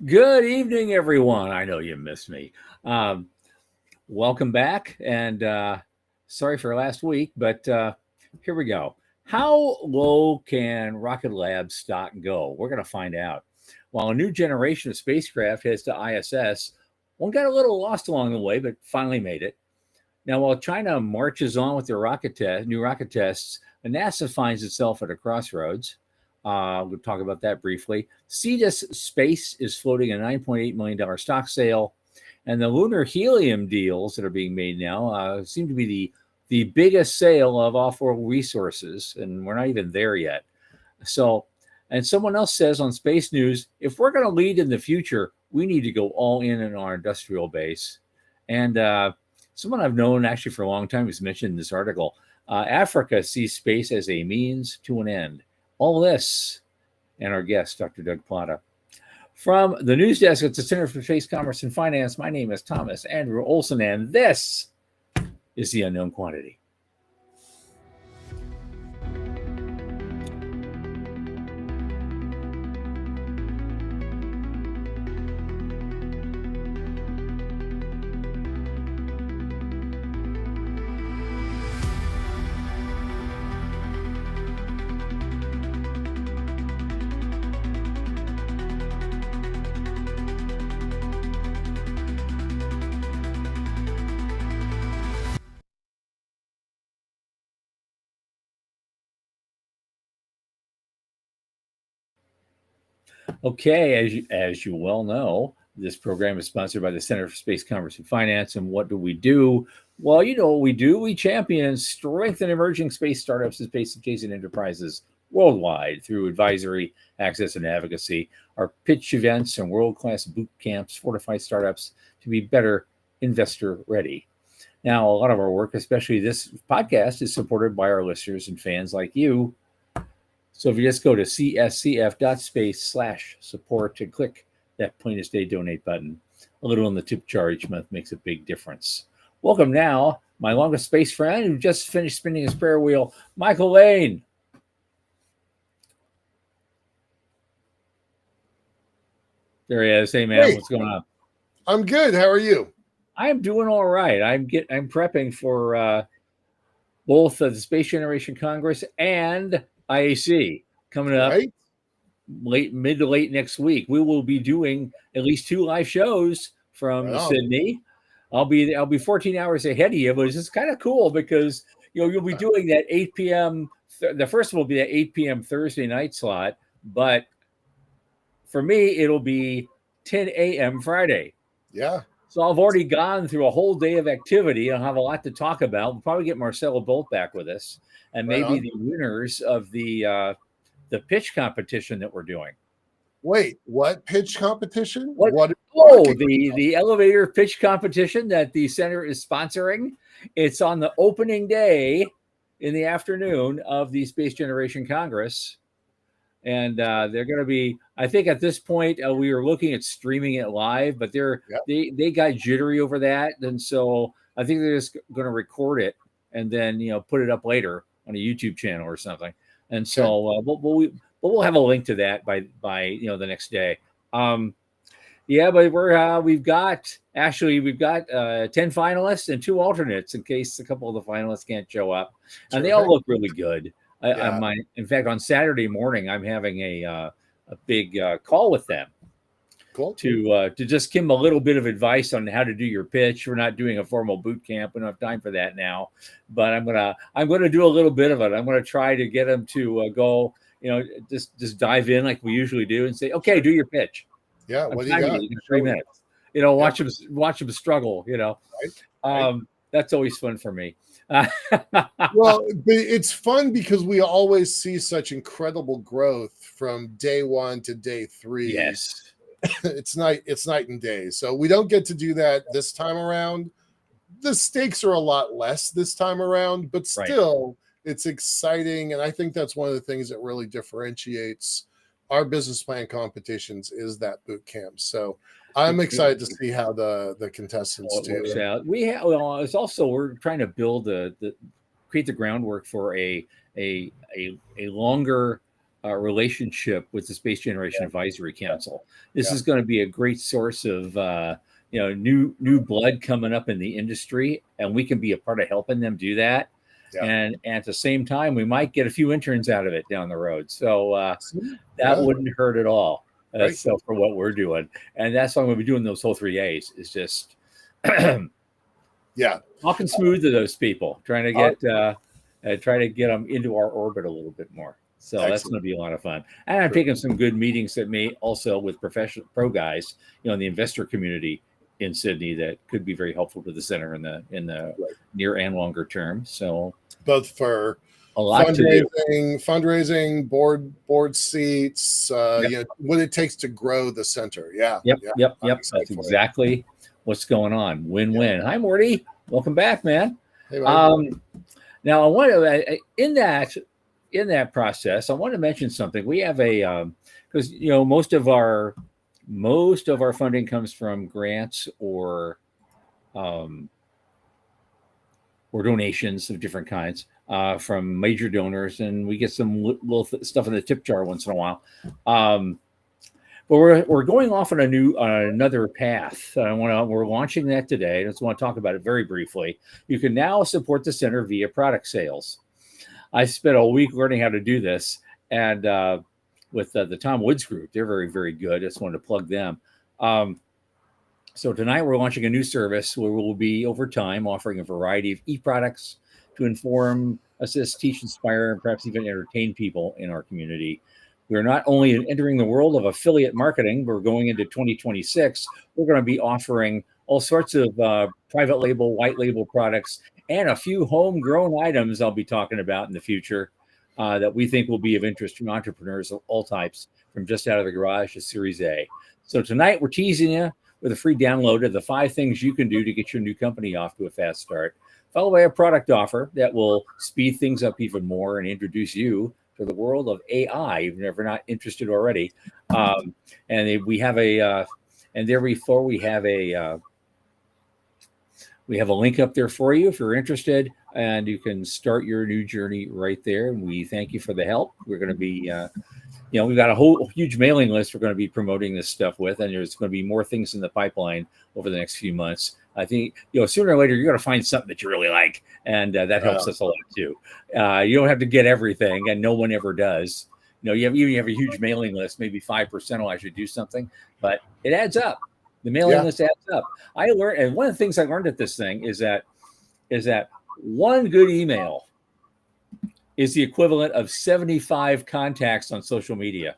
Good evening, everyone. I know you missed me. Um, Welcome back, and sorry for last week, but here we go. How low can Rocket Lab stock go? We're going to find out. While a new generation of spacecraft heads to ISS, one got a little lost along the way, but finally made it. Now, while China marches on with their new rocket tests, NASA finds itself at a crossroads. We'll talk about that briefly. Cetus Space is floating a $9.8 million stock sale, and the lunar helium deals that are being made now seem to be the biggest sale of off-world resources, and we're not even there yet. So, and someone else says on Space News, if we're going to lead in the future, we need to go all in our industrial base. And someone I've known actually for a long time has mentioned in this article, Africa sees space as a means to an end. All this and our guest, Dr. Doug Plata. From the news desk at the Center for Space Commerce and Finance, my name is Thomas Andrew Olson, and this is The Unknown Quantity. Okay, as you well know, this program is sponsored by the Center for Space Commerce and Finance. And what do? Well, you know what we do. We champion and strengthen emerging space startups and space adjacent enterprises worldwide through advisory, access, and advocacy. Our pitch events and world-class boot camps fortify startups to be better investor ready. Now, a lot of our work, especially this podcast, is supported by our listeners and fans like you. So if you just go to cscf.space/support and click that Plainest Day donate button, a little on the tip jar each month makes a big difference. Welcome now, my longest space friend who just finished spinning his prayer wheel, Michael Lane. There he is. Hey man, Hey, what's going on? I'm good. How are you? I'm doing all right. I'm prepping for both the Space Generation Congress and IAC coming up Right? mid to late next week. We will be doing at least 2 live shows Right from on. Sydney. I'll be 14 hours ahead of you, but it's just kind of cool because you'll be doing that 8 p.m. The first will be that 8 p.m. Thursday night slot, but for me it'll be 10 a.m. Friday. Yeah. So I've already gone through a whole day of activity. I'll have a lot to talk about. We'll probably get Marcelo Bolt back with us, and Right maybe on. the winners of the pitch competition that we're doing. Wait, what pitch competition? What? What are you Oh, talking the elevator pitch competition that the center is sponsoring. It's on the opening day in the afternoon of the Space Generation Congress, and they're going to be. I think at this point we were looking at streaming it live, but Yeah. they got jittery over that, and so I think they're just going to record it and then put it up later on a YouTube channel or something. And Okay. so we'll have a link to that by the next day. Yeah, but we've got 10 finalists and 2 alternates in case a couple of the finalists can't show up, and they all Terrific. look really good. Yeah. In fact, on Saturday morning, I'm having a big call with them Cool. to just give them a little bit of advice on how to do your pitch. We're not doing a formal boot camp; we don't have time for that now. But I'm gonna do a little bit of it. I'm gonna try to get them to go, just dive in like we usually do and say, okay, Sure. do your pitch. Yeah. I'm What do you timing got? it. You got Show 3 me. minutes. Yeah. Watch them struggle. Right. Right. That's always fun for me. Well, but it's fun because we always see such incredible growth from day one to day three. Yes. It's night and day. So we don't get to do that this time around. The stakes are a lot less this time around, but Right. still it's exciting. And I think that's one of the things that really differentiates our business plan competitions is that boot camp. So I'm excited to see how the contestants How it works do. out. It's also we're trying to create the groundwork for a longer relationship with the Space Generation Advisory Council. This Yeah. is going to be a great source of new blood coming up in the industry, and we can be a part of helping them do that. Yeah. And at the same time, we might get a few interns out of it down the road. So that Yeah. wouldn't hurt at all. Right. So for what we're doing, and that's why we'll be doing those whole 3 days is just Yeah. talking smooth to those people, trying to get them into our orbit a little bit more. So that's going to be a lot of fun. And I've taken some good meetings that may also with professional pro guys, in the investor community in Sydney that could be very helpful to the center in the near and longer term. So both for a lot fundraising, board seats, what it takes to grow the center. Yeah. Yep. That's exactly what's going on. Win-win. Hi, Morty. Welcome back, man. Hey, now I want to in that process, I want to mention something. We have because most of our funding comes from grants or donations of different kinds from major donors, and we get some little stuff in the tip jar once in a while. But we're going off on another path. We're launching that today. I just want to talk about it very briefly. You can now support the center via product sales. I spent a week learning how to do this, and with the Tom Woods Group, they're very, very good. I just wanted to plug them. So tonight we're launching a new service where we'll be over time offering a variety of e-products to inform, assist, teach, inspire, and perhaps even entertain people in our community. We're not only entering the world of affiliate marketing, we're going into 2026. We're going to be offering all sorts of private label, white label products, and a few homegrown items I'll be talking about in the future that we think will be of interest to entrepreneurs of all types, from just out of the garage to Series A. So tonight we're teasing you with a free download of the 5 things you can do to get your new company off to a fast start, followed by a product offer that will speed things up even more and introduce you to the world of AI, if you're not interested already. And we have we have a link up there for you if you're interested, and you can start your new journey right there. And we thank you for the help. We're going to be, we've got a whole huge mailing list we're going to be promoting this stuff with, and there's going to be more things in the pipeline over the next few months. I think, sooner or later, you're going to find something that you really like, and that helps us a lot too. You don't have to get everything, and no one ever does. You have a huge mailing list, maybe 5% will actually do something, but it adds up. The mailing list adds up. I learned, and one of the things I learned at this thing is that one good email is the equivalent of 75 contacts on social media.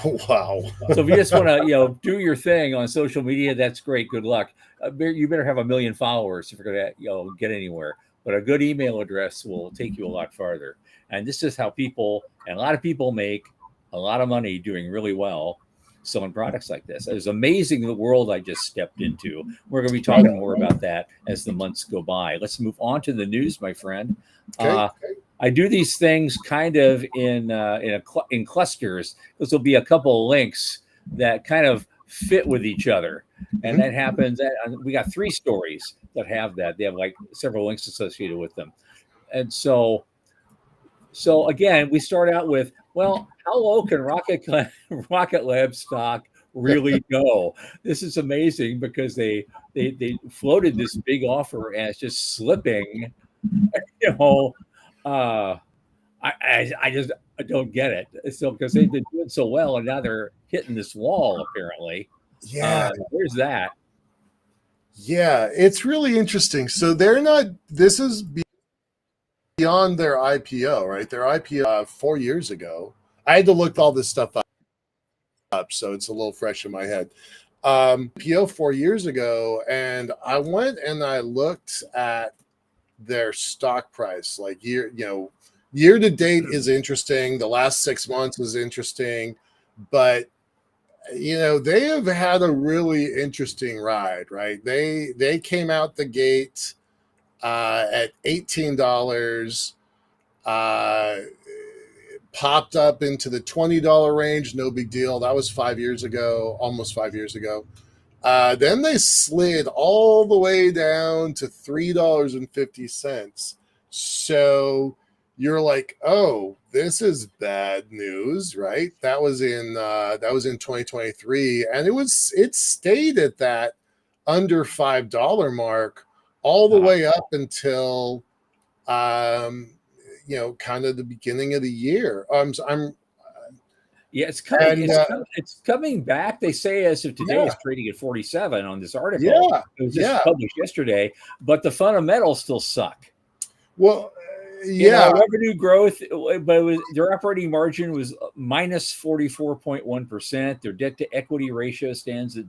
Wow. So if you just want to, do your thing on social media, that's great. Good luck. You better have 1 million followers if you're going to, get anywhere. But a good email address will take you a lot farther. And this is how a lot of people make a lot of money doing really well selling products like this. It was amazing the world I just stepped into. We're going to be talking more about that as the months go by. Let's move on to the news, my friend. Okay. I do these things kind of in clusters, because there'll be a couple of links that kind of fit with each other, and that happens. We got 3 stories that have that. They have like several links associated with them, and so again, we start out with, well, how low can Rocket Lab stock really go? This is amazing because they floated this big offer and it's just slipping. I don't get it. So because they've been doing so well and now they're hitting this wall apparently. Yeah. There's that. Yeah, it's really interesting. So this is beyond their IPO, right? Their IPO 4 years ago. I had to look all this stuff up, so it's a little fresh in my head. IPO 4 years ago, and I went and I looked at their stock price, like year to date is interesting. The last 6 months is interesting, but they have had a really interesting ride, right? They came out the gate at $18, popped up into the $20 range, no big deal. That was 5 years ago, almost 5 years ago. Then they slid all the way down to $3.50. So you're like, oh, this is bad news, right? That was in 2023, and it stayed at that under $5 mark all the way up until kind of the beginning of the year. Yeah, it's coming. And It's coming back. They say as of today, yeah, it's trading at 47 on this article. yeah, It was just yeah. published yesterday, but the fundamentals still suck. Well, You know, yeah, revenue growth, but their operating margin was minus 44.1%. Their debt to equity ratio stands at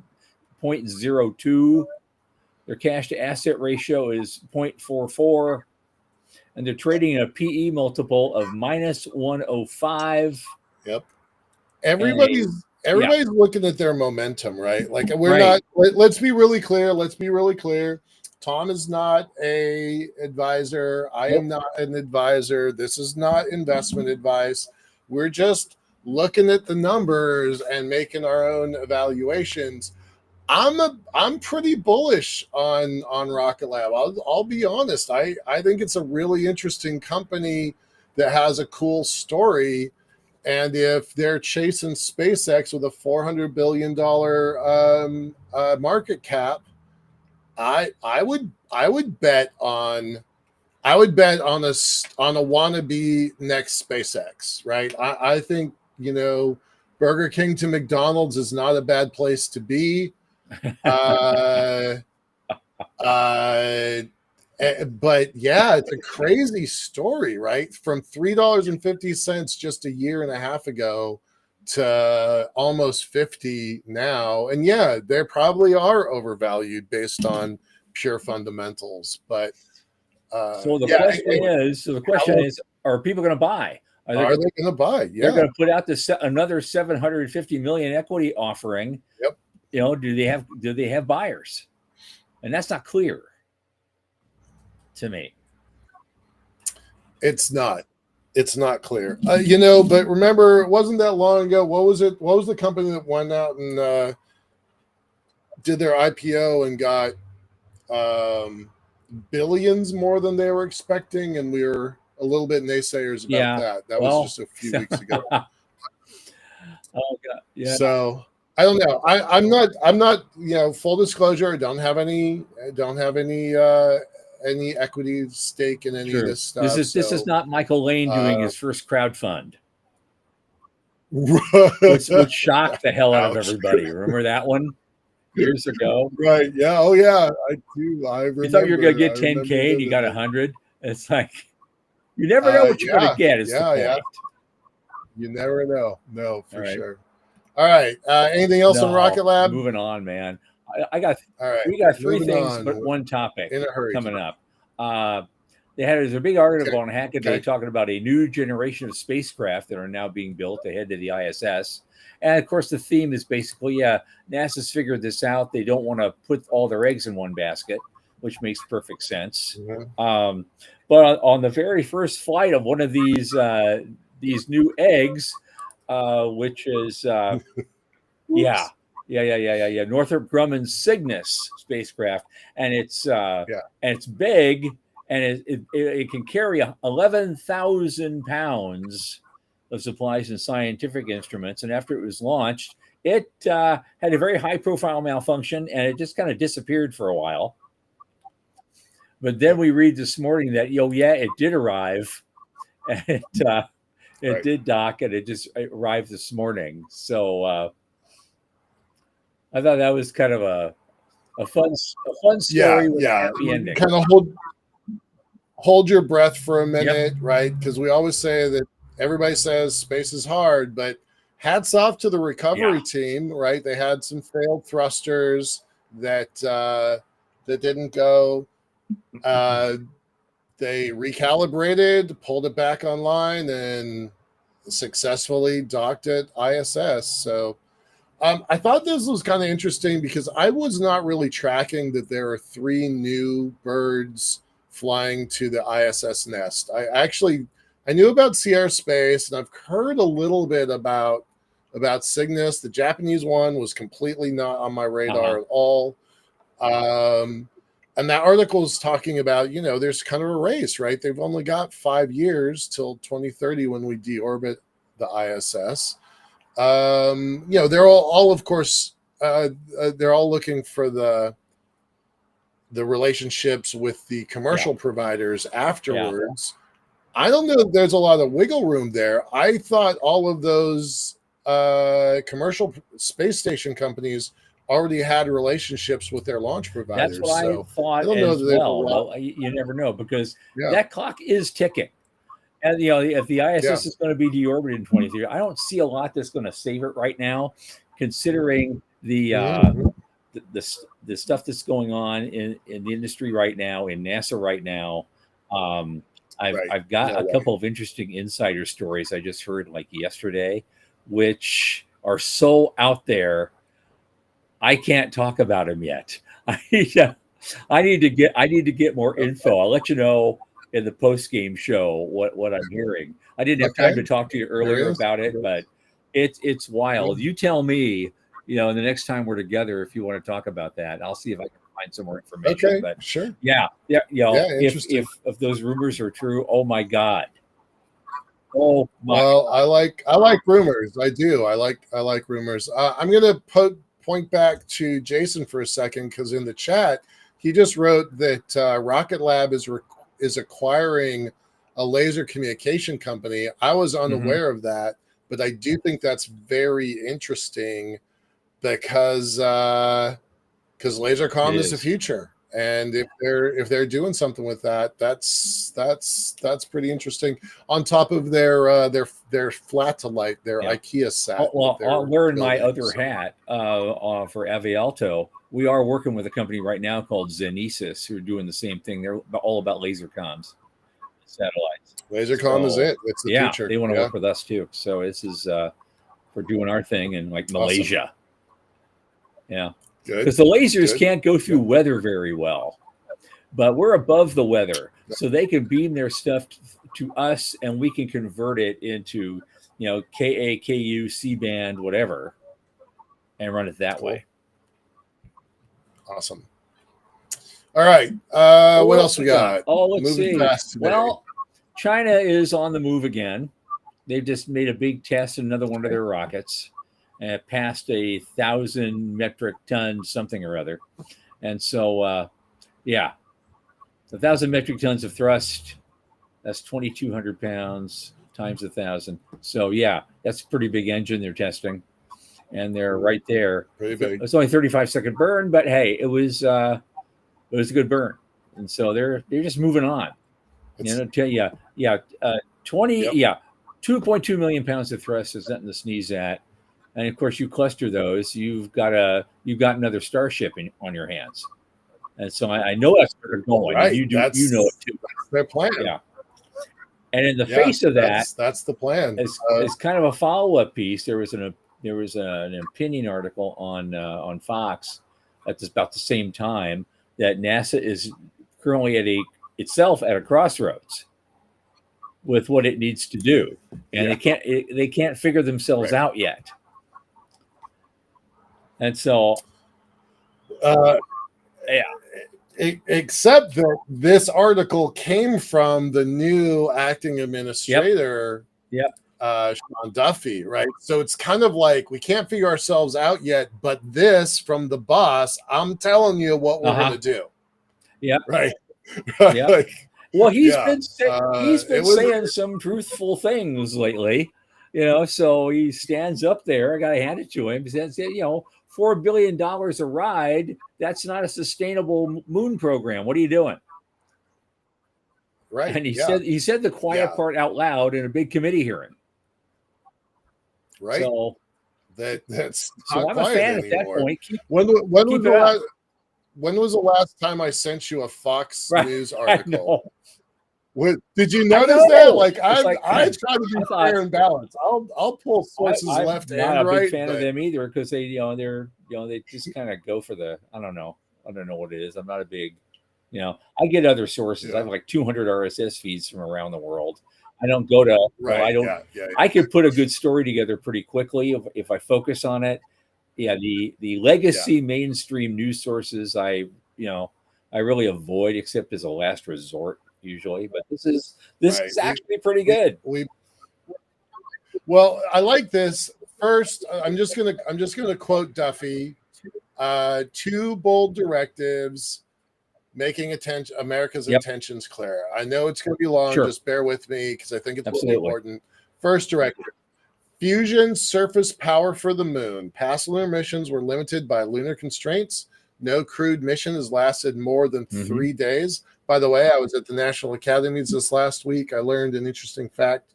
0.02. Their cash to asset ratio is 0.44. And they're trading at a PE multiple of minus 105. yep. And yeah, Everybody's looking at their momentum, right? Like we're right. not. Let's be really clear. Let's be really clear. Tom is not a advisor. I am Nope. not an advisor. This is not investment advice. We're just looking at the numbers and making our own evaluations. I'm pretty bullish on Rocket Lab. I'll be honest. I think it's a really interesting company that has a cool story. And if they're chasing SpaceX with a $400 billion market cap, I would bet on a wannabe next SpaceX, right? I think Burger King to McDonald's is not a bad place to be. Uh, uh, but yeah, it's a crazy story, right? From $3.50 just a year and a half ago to almost 50 now. And yeah, they probably are overvalued based on pure fundamentals. But So the yeah, question anyway, is, are people going to buy? are they going to buy? They're Yeah. going to put out another 750 million equity offering. Yep. You know, do they have buyers? And that's not clear to me. It's not clear. But remember, it wasn't that long ago. What was it? What was the company that went out and did their IPO and got billions more than they were expecting? And we were a little bit naysayers about that. That was just a few weeks ago. Oh God, yeah. So I don't know. I'm not. Full disclosure. I don't have any equity stake in any of this stuff. This is not Michael Lane doing his first crowd fund, which shocked the hell out of everybody. Remember that one years ago? Right. Yeah. Oh yeah. I do. I remember. You thought you were going to get 10K and you got 100. It's like you never know what you're going to get. Is the point. Yeah. You never know. No, for sure. All right. Anything else on Rocket Lab? Moving on, man. We got three things, but one topic in a hurry coming up. There's a big article on Hackaday talking about a new generation of spacecraft that are now being built ahead to the ISS. And of course, the theme is basically, NASA's figured this out. They don't want to put all their eggs in one basket, which makes perfect sense. Mm-hmm. But on the very first flight of one of these new eggs, which is Northrop Grumman's Cygnus spacecraft, and it's big, and it can carry 11,000 pounds of supplies and scientific instruments. And after it was launched, it had a very high profile malfunction, and it just kind of disappeared for a while. But then we read this morning that it did arrive, and it did dock, and it arrived this morning. So I thought that was kind of a fun story with a happy ending. Kind of hold your breath for a minute, right? Because we always say that everybody says space is hard, but hats off to the recovery team, right? They had some failed thrusters that didn't go. They recalibrated, pulled it back online, and successfully docked at ISS. So I thought this was kind of interesting because I was not really tracking that there are 3 new birds flying to the ISS nest. I knew about Sierra Space, and I've heard a little bit about Cygnus. The Japanese one was completely not on my radar at all. And that article is talking about, there's kind of a race, right? They've only got 5 years till 2030 when we deorbit the ISS. They're all of course, they're all looking for the relationships with the commercial providers afterwards. I don't know if there's a lot of wiggle room there. I thought all of those commercial space station companies already had relationships with their launch providers. That's what I thought as well. Well, you never know, because that clock is ticking. And if the ISS is going to be deorbited in 2030, I don't see a lot that's going to save it right now, considering the stuff that's going on in the industry right now, in NASA right now. I've got a couple of interesting insider stories I just heard like yesterday, which are so out there, I can't talk about them yet. I need to get more info. I'll let you know in the post game show what I'm hearing. I didn't have time to talk to you earlier about it, but it's wild. You tell me, the next time we're together, if you want to talk about that, I'll see if I can find some more information. Okay, but sure. If those rumors are true, oh my God. Oh my well, God. I like rumors. I do. I like rumors. I'm gonna point back to Jason for a second, because in the chat he just wrote that Rocket Lab is acquiring a laser communication company. I was unaware of that, but I do think that's very interesting, because lasercom is the future, and if they're doing something with that, that's pretty interesting. On top of their flat to light, their IKEA set. Well, I'll wear my other hat for Avialto. We are working with a company right now called Zenesis, who are doing the same thing. They're all about laser comms, satellites. Lasercom is it. It's the future. They want to work with us too. So this is for doing our thing in like Malaysia. Awesome. Yeah. Because the lasers can't go through weather very well, but we're above the weather, so they can beam their stuff to us, and we can convert it into, Ka, Ku, C-band, whatever, and run it that way. Awesome. All right. What else we got? Oh, let's see. Well, China is on the move again. They've just made a big test in another one of their rockets. And it passed 1,000 metric tons, something or other. And so, 1,000 metric tons of thrust, that's 2,200 pounds times 1,000. So, that's a pretty big engine they're testing. And they're right there. Pretty big. It's only 35-second burn, but hey, it was a good burn. And so they're just moving on. 2.2 million pounds of thrust is nothing to sneeze at. And of course, you cluster those, you've got another Starship on your hands. And so I know that's where they're going. Right. And you know it too. That's their plan. Yeah. And in the face of that's the plan. It's kind of a follow-up piece. There was an opinion article on Fox at about the same time that NASA is currently itself at a crossroads with what it needs to do, and they can't figure themselves out yet. And so, except that this article came from the new acting administrator, Sean Duffy, right? So it's kind of like we can't figure ourselves out yet, but this from the boss, I'm telling you what we're going to do. Yeah. Right. Yeah. Well, he's been saying some truthful things lately, so he stands up there. I got to hand it to him. He says, $4 billion a ride. That's not a sustainable moon program. What are you doing? Right. And he said the quiet part out loud in a big committee hearing. Right. So that's so I'm a fan anymore. At that point. When was the last time I sent you a Fox News article? Did you notice that? Like I try to be fair and balanced. I'll pull sources left and right. I'm not a big fan of them either, because they they just kind of go for the I don't know what it is. I'm not a big I get other sources. I have like 200 RSS feeds from around the world. I don't go to I could put a good story together pretty quickly if I focus on it. The legacy mainstream news sources, I really avoid except as a last resort usually. But this Right. is actually pretty We, good. we well, I like this. First, I'm just gonna quote Duffy. Two bold directives making America's Yep, intentions clear. I know it's going to be long. sure, Just bear with me because I think it's really absolutely. important. First directive: fusion surface power for the moon. Past lunar missions were limited by lunar constraints. No crewed mission has lasted more than Hmm. 3 days. By the way, I was at the National Academies this last week. I learned an interesting fact.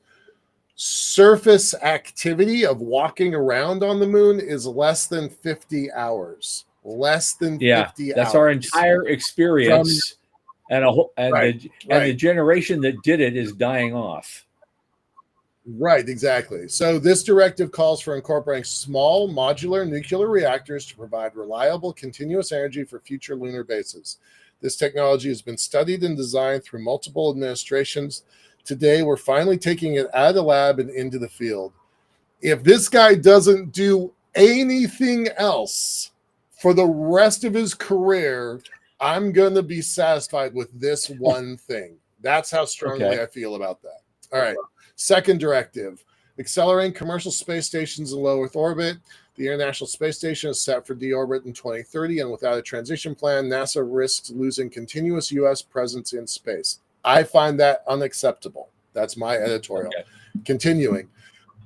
Surface activity of walking around on the moon is less than 50 hours. Less than Yeah, 50 that's our hours. entire From experience, and right, the right. generation that did it is dying off. Right, exactly. So this directive calls for incorporating small modular nuclear reactors to provide reliable continuous energy for future lunar bases. This technology has been studied and designed through multiple administrations. Today, we're finally taking it out of the lab and into the field. If this guy doesn't do anything else for the rest of his career, I'm going to be satisfied with this one thing. That's how strongly Okay. I feel about that. All right. Second directive: accelerating commercial space stations in low Earth orbit. The International Space Station is set for deorbit in 2030, and without a transition plan, NASA risks losing continuous U.S. presence in space. I find that unacceptable. That's my editorial. Okay. Continuing.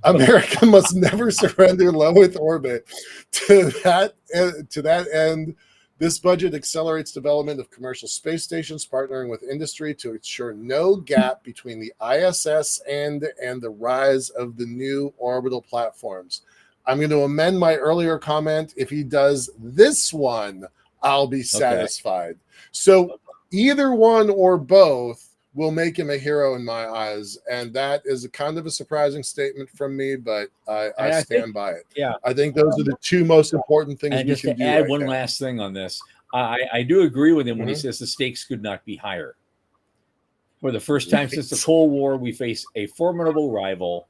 America must never surrender low Earth orbit. To that end, this budget accelerates development of commercial space stations, partnering with industry to ensure no gap between the ISS and the rise of the new orbital platforms. I'm going to amend my earlier comment. If he does this one, I'll be Okay. satisfied. So either one or both will make him a hero in my eyes. And that is a kind of a surprising statement from me, but I And I think, stand by it. yeah. I think those are the two most important things And we just can to do add right one now. last thing on this, I do agree with him when he Mhm. says the stakes could not be higher. For the first time since the Right. Cold War, we face a formidable rival.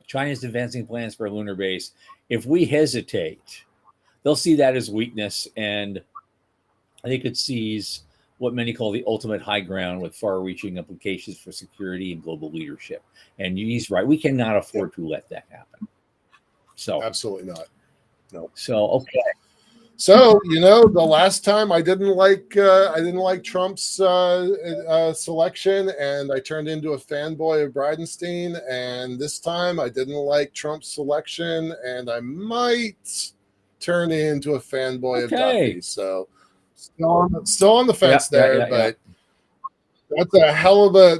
China's advancing plans for a lunar base. If we hesitate, they'll see that as weakness, and they could seize what many call the ultimate high ground with far reaching implications for security and global leadership. And he's right. We cannot afford to let that happen. So, Absolutely not. No. okay. So the last time I didn't like Trump's selection, and I turned into a fanboy of Bridenstine. And this time I didn't like Trump's selection, and I might turn into a fanboy of Okay. Duffy. So still on the Yeah, fence yeah, there, yeah, yeah. but that's a hell of a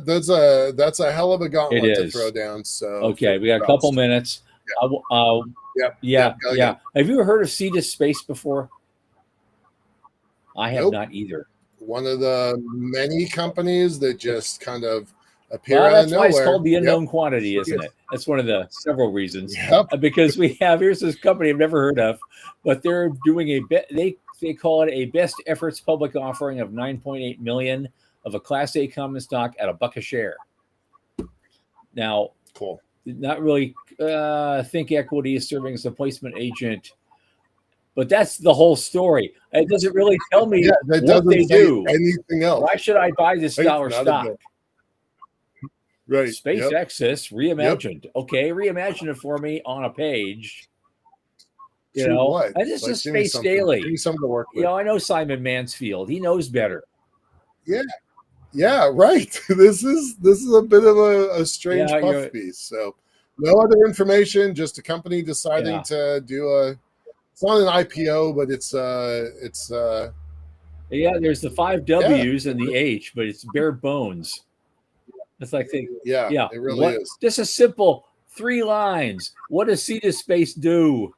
It gauntlet to throw is. down. So Okay, we got a couple props. minutes. Yep, Yeah, yep, go yeah. again. Have you ever heard of Cetus Space before? I have Nope. not either. One of the many companies that just kind of appear Well, out of that's why it's nowhere. called the Yep. unknown quantity, isn't it? That's one of the several reasons. Yep. Because here's this company I've never heard of, but they're doing they call it a best efforts public offering of 9.8 million of a Class A common stock at $1 a share. Now, Cool. not really think equity is serving as a placement agent, but that's the whole story. It doesn't really tell me Yeah, that what doesn't they say do. anything else. Why should I buy this Right? dollar Not a stock? bit. Right. Space Yep. Exis Yep. reimagined. Okay, reimagine it for me on a page. Shoot what? And this is Like, give me Space something. Give Daily. me something to work with. I know Simon Mansfield. He knows better. Yeah. Yeah. Right. This is a bit of a strange Yeah, puff piece. So, no other information. Just a company deciding yeah, to do a. It's not an IPO, but it's yeah. There's the five yeah, W's and the H, but it's bare bones. It's like, yeah. yeah. It really What? is. Just a simple 3 lines. What does Sea to Space do?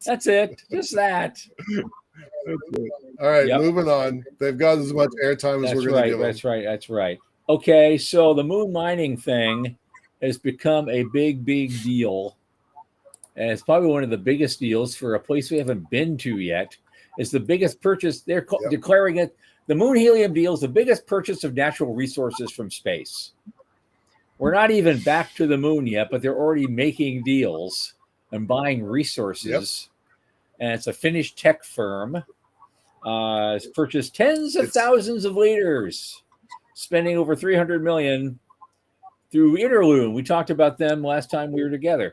That's it. Just that. All right, Yep. moving on. They've got as much airtime as we're That's going to right. give them. That's right. That's right. Okay, so the moon mining thing has become a big, big deal. And it's probably one of the biggest deals for a place we haven't been to yet. It's the biggest purchase. They're Yep. declaring it. The moon helium deal is the biggest purchase of natural resources from space. We're not even back to the moon yet, but they're already making deals and buying resources. And it's a Finnish tech firm. has purchased tens of thousands of liters, spending over 300 million through Interloon. We talked about them last time we were together.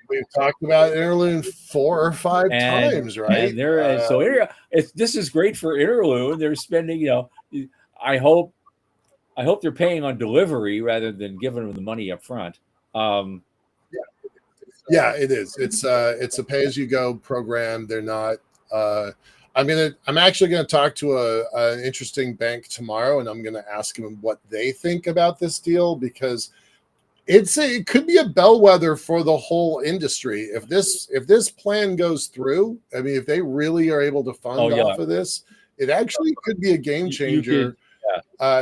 We've talked about Interloon 4 or 5 times, right? And this is great for Interloon. They're spending, I hope they're paying on delivery rather than giving them the money up front. Yeah, it is. It's a pay-as-you-go program. They're not. I'm actually going to talk to an interesting bank tomorrow, and I'm going to ask them what they think about this deal, because it could be a bellwether for the whole industry if this plan goes through. I mean, if they really are able to fund off of this, it actually could be a game changer.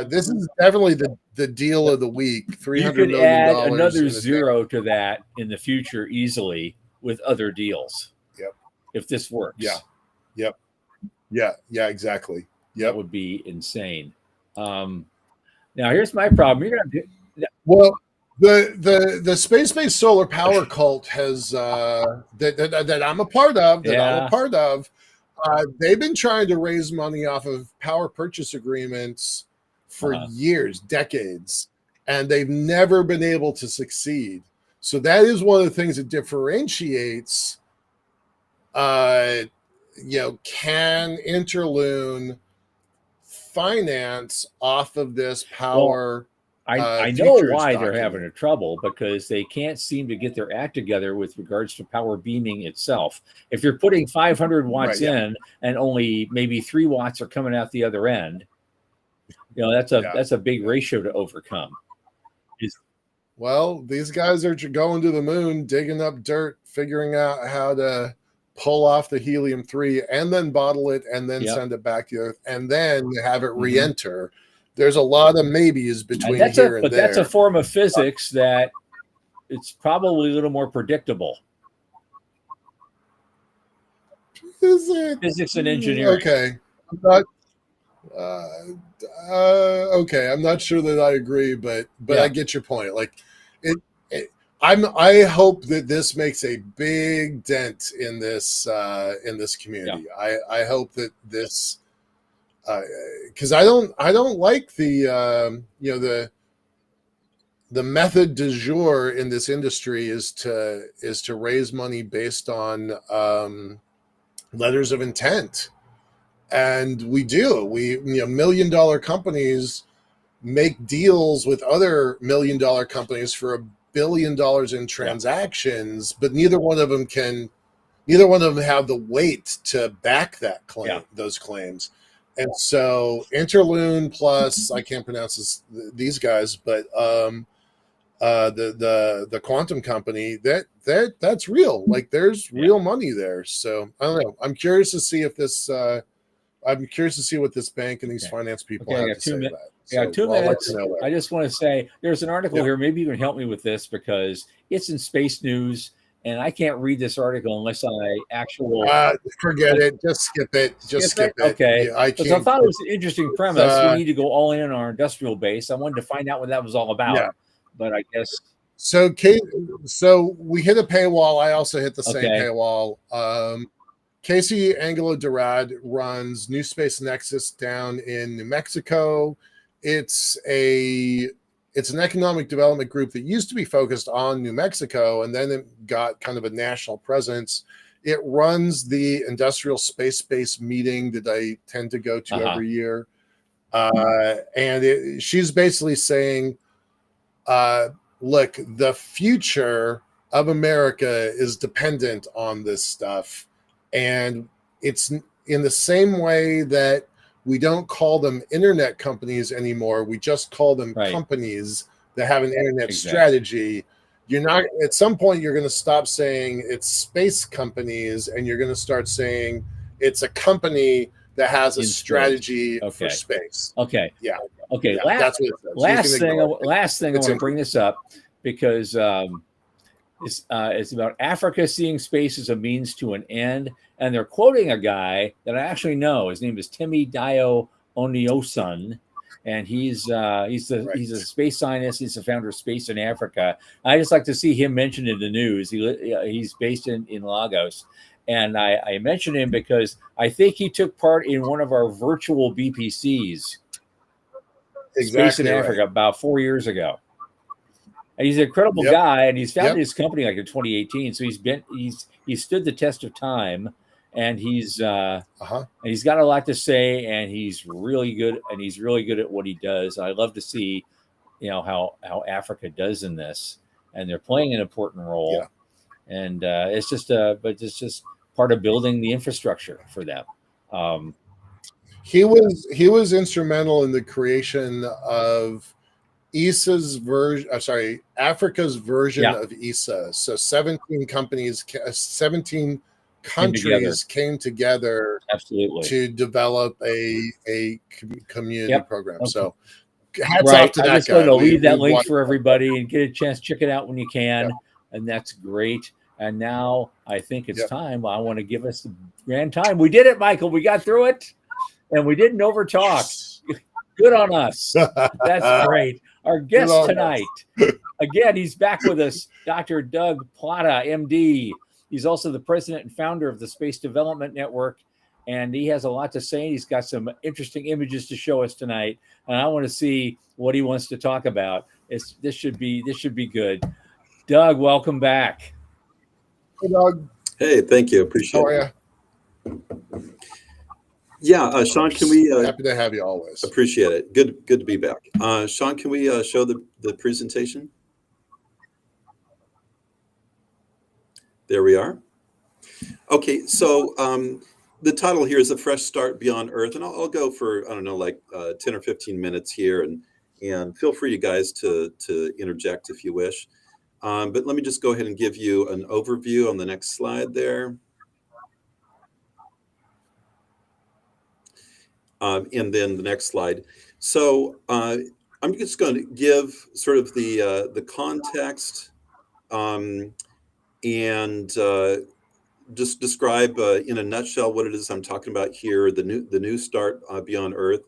This is definitely the deal of the week. $300 million. Add another zero to that in the future easily with other deals. Yep. If this works. Yeah. Yep. Yeah. Exactly. Yep. That would be insane. Now here's my problem. Well, the space-based solar power cult has that I'm a part of. They've been trying to raise money off of power purchase agreements for years, decades, and they've never been able to succeed. So that is one of the things that differentiates. Can Interloon finance off of this power? I know why they're having a trouble, because they can't seem to get their act together with regards to power beaming itself. If you're putting 500 watts in and only maybe 3 watts are coming out the other end, that's a big ratio to overcome. Well, these guys are going to the moon, digging up dirt, figuring out how to pull off the helium-3 and then bottle it and then send it back to Earth and then have it re-enter. There's a lot of maybes between here and there. But that's a form of physics that it's probably a little more predictable. Is it? Physics and engineering. Okay. I'm not sure that I agree, but I get your point. Like I hope that this makes a big dent in this community. Yeah. I hope that this, because I don't like the method du jour in this industry is to raise money based on letters of intent, and we $1 million companies make deals with other $1 million companies for $1 billion in transactions, but neither one of them have the weight to back that claim, those claims. And so Interloon plus, I can't pronounce these guys, but the quantum company, that's real. Like there's real money there. So I don't know. I'm curious to see if this. I'm curious to see what this bank and these finance people have to say about it. So 2 minutes. I just want to say there's an article here. Maybe you can help me with this because it's in Space News. And I can't read this article unless I forget it. Just skip it. Skip it. Okay. Yeah, I thought it was an interesting premise. We need to go all in on our industrial base. I wanted to find out what that was all about. But I guess so. We hit a paywall. I also hit the same paywall. Casey Angelo-Durad runs New Space Nexus down in New Mexico. It's an economic development group that used to be focused on New Mexico, and then it got kind of a national presence. It runs the industrial space-based meeting that I tend to go to every year. And she's basically saying, look, the future of America is dependent on this stuff. And it's in the same way that we don't call them internet companies anymore. We just call them companies that have an internet strategy. You're not, at some point, you're going to stop saying it's space companies and you're going to start saying it's a company that has a strategy for space. Okay. Yeah. Okay. Yeah, that's what it says. Last thing I want to bring this up because it's about Africa seeing space as a means to an end. And they're quoting a guy that I actually know. His name is Temi Dio Oniosun. and he's Right. a space scientist. He's the founder of Space in Africa. I just like to see him mentioned in the news. He's based in Lagos, and I mention him because I think he took part in one of our virtual BPCs, Space in Exactly Africa, right. about 4 years ago. And he's an incredible Yep. guy, and he's founded Yep. his company like in 2018. So he's stood the test of time, and Uh-huh. he's got a lot to say, and he's really good, at what he does. I love to see, how Africa does in this, and they're playing an important Yeah. role, and but it's just part of building the infrastructure for them. Um, He was instrumental in the creation of ESA's version, sorry, Africa's version yeah, of ESA. So 17 came together countries came together absolutely. to develop a community Yep. program. Okay. So hats off Right. to I'm that just going guy. to leave that We've link watched. for everybody and get a chance. Check it out when you Yeah. can. And that's great. And now I think it's Yeah. time. I want to give us the grand time. We did it, Michael. We got through it and we didn't overtalk. Yes. Good on us. That's Good great. Our guest on us. tonight, again, he's back with us, Dr. Doug Plata, MD. He's also the president and founder of the Space Development Network, and he has a lot to say. He's got some interesting images to show us tonight, and I want to see what he wants to talk about. This should be good. Doug, welcome back. Hey, Doug. Hey, thank you. How Appreciate are it. you? Yeah, Of Sean, can course. we Happy to have you always. appreciate it? Good to be back. Sean, can we show the presentation? There we are. Okay, so the title here is A Fresh Start Beyond Earth, and I'll go for, I don't know, like 10 or 15 minutes here, and feel free, you guys, to interject if you wish. But let me just go ahead and give you an overview on the next slide there. And then the next slide. So I'm just going to give sort of the context, and just describe in a nutshell what it is I'm talking about here, the new start beyond Earth,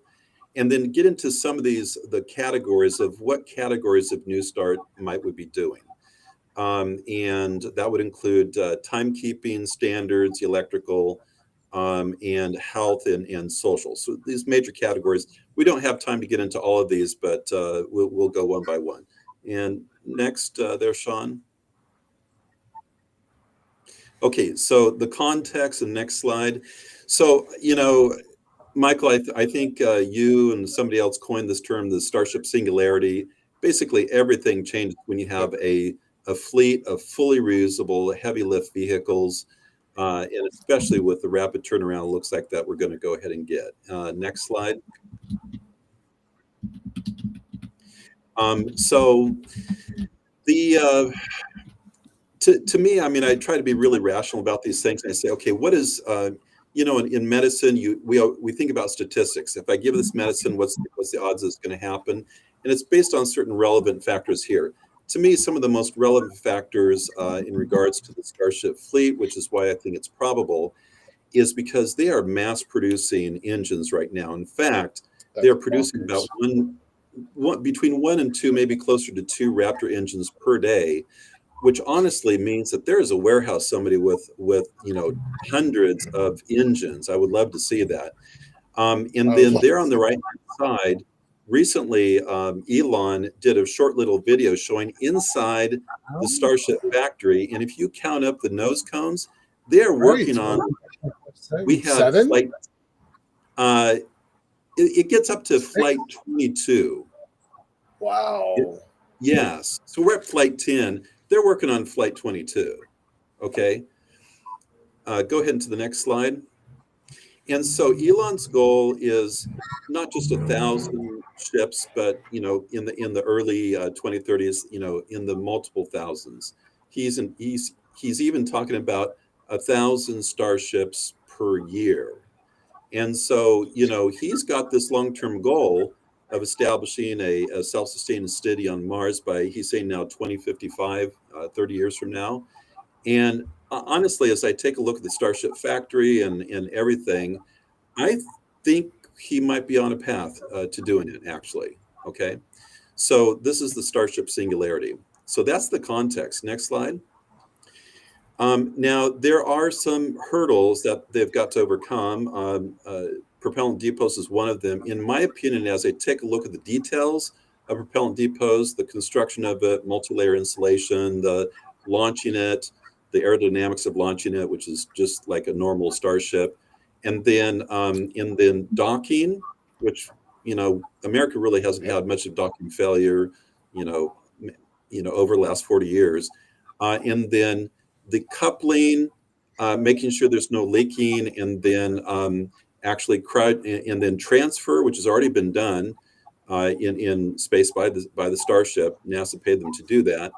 and then get into some of the categories of what categories of new start might we be doing. And that would include timekeeping standards, electrical, and health and social. So these major categories. We don't have time to get into all of these, but we'll go one by one. And next, there, Sean. Okay, so the context, and next slide. So, Michael, I think you and somebody else coined this term, the Starship Singularity. Basically, everything changes when you have a fleet of fully reusable heavy lift vehicles, and especially with the rapid turnaround it looks like that we're going to go ahead and get. Next slide. So the to me, I mean, I try to be really rational about these things. And I say, okay, what is in medicine, we think about statistics. If I give this medicine, what's the odds it's going to happen? And it's based on certain relevant factors here. To me, some of the most relevant factors in regards to the Starship fleet, which is why I think it's probable, is because they are mass producing engines right now. In fact, That's they're producing bonkers. about between one and two, maybe closer to two Raptor engines per day, which honestly means that there is a warehouse, somebody with hundreds of engines. I would love to see that. And I would then love there to on see the right that. side, recently Elon did a short little video showing inside the Starship factory, and if you count up the nose cones, they're Right. working on. What? We have 7? flight. Uh, it gets up to 6? flight 22. Wow. Yes. So we're at flight 10. They're working on flight 22. Okay. Go ahead into the next slide. And so Elon's goal is not just 1,000 ships, but in the early 2030s, in the multiple thousands. He's even talking about 1,000 starships per year. And so, he's got this long-term goal of establishing a self-sustaining city on Mars by, he's saying now 2055, 30 years from now. And honestly, as I take a look at the Starship factory and everything, I think he might be on a path to doing it, actually. Okay, so this is the Starship Singularity. So that's the context. Next slide. Now, there are some hurdles that they've got to overcome. Propellant depots is one of them. In my opinion, as I take a look at the details of propellant depots, the construction of it, multi-layer insulation, the launching it, the aerodynamics of launching it, which is just like a normal Starship, and then docking, which America really hasn't had much of docking failure, you know, over the last 40 years, and then the coupling, making sure there's no leaking, and then actually and then transfer, which has already been done in space by the Starship. NASA paid them to do that,